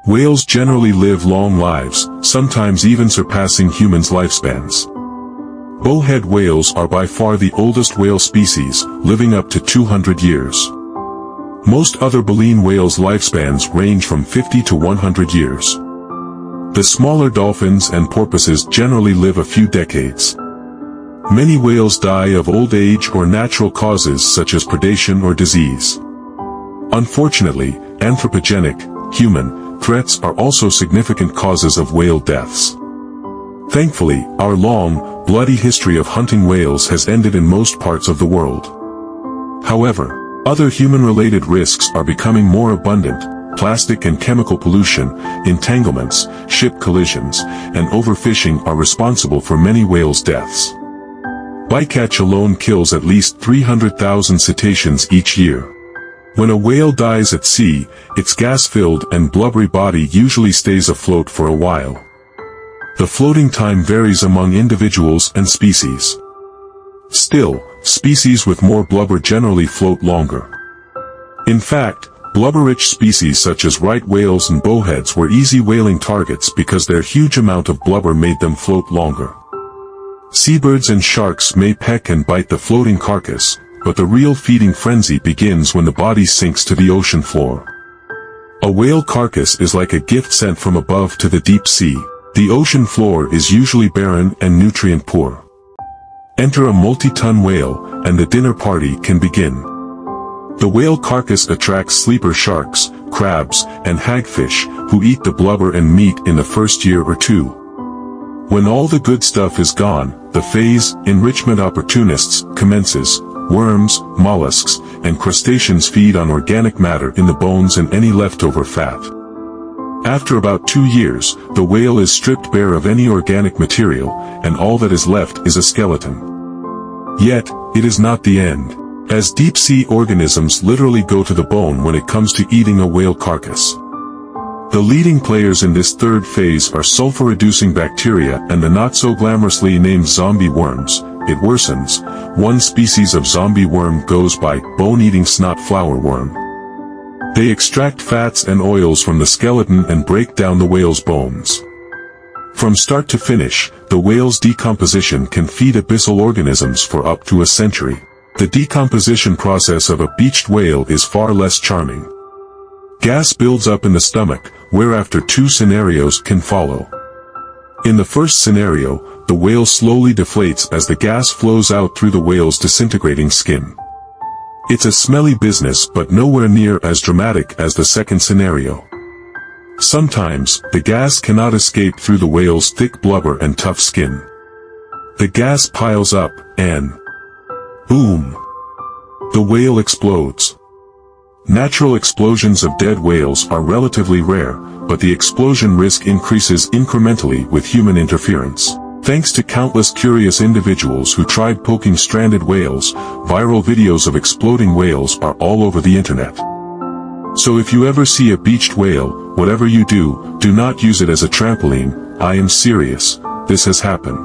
Whales generally live long lives, sometimes even surpassing humans' lifespans. Bowhead whales are by far the oldest whale species, living up to 200 years. Most other baleen whales' lifespans range from 50 to 100 years. The smaller dolphins and porpoises generally live a few decades. Many whales die of old age or natural causes such as predation or disease. Unfortunately, anthropogenic, human, threats are also significant causes of whale deaths. Thankfully, our long, bloody history of hunting whales has ended in most parts of the world. However, other human-related risks are becoming more abundant. Plastic and chemical pollution, entanglements, ship collisions, and overfishing are responsible for many whales' deaths. Bycatch alone kills at least 300,000 cetaceans each year. When a whale dies at sea, its gas-filled and blubbery body usually stays afloat for a while. The floating time varies among individuals and species. Still, species with more blubber generally float longer. In fact, blubber-rich species such as right whales and bowheads were easy whaling targets because their huge amount of blubber made them float longer. Seabirds and sharks may peck and bite the floating carcass, but the real feeding frenzy begins when the body sinks to the ocean floor. A whale carcass is like a gift sent from above to the deep sea. The ocean floor is usually barren and nutrient poor. Enter a multi-ton whale, and the dinner party can begin. The whale carcass attracts sleeper sharks, crabs, and hagfish, who eat the blubber and meat in the first year or two. When all the good stuff is gone, the phase, enrichment opportunists, commences. Worms, mollusks, and crustaceans feed on organic matter in the bones and any leftover fat. After about 2 years, the whale is stripped bare of any organic material, and all that is left is a skeleton. Yet, it is not the end, as deep-sea organisms literally go to the bone when it comes to eating a whale carcass. The leading players in this third phase are sulfur-reducing bacteria and the not-so-glamorously named zombie worms. It worsens. One species of zombie worm goes by bone-eating snot flower worm. They extract fats and oils from the skeleton and break down the whale's bones. From start to finish, the whale's decomposition can feed abyssal organisms for up to a century. The decomposition process of a beached whale is far less charming. Gas builds up in the stomach, whereafter 2 scenarios can follow. In the first scenario, the whale slowly deflates as the gas flows out through the whale's disintegrating skin. It's a smelly business but nowhere near as dramatic as the second scenario. Sometimes, the gas cannot escape through the whale's thick blubber and tough skin. The gas piles up, and boom! The whale explodes. Natural explosions of dead whales are relatively rare, but the explosion risk increases incrementally with human interference. Thanks to countless curious individuals who tried poking stranded whales, viral videos of exploding whales are all over the internet. So if you ever see a beached whale, whatever you do, do not use it as a trampoline. I am serious, this has happened.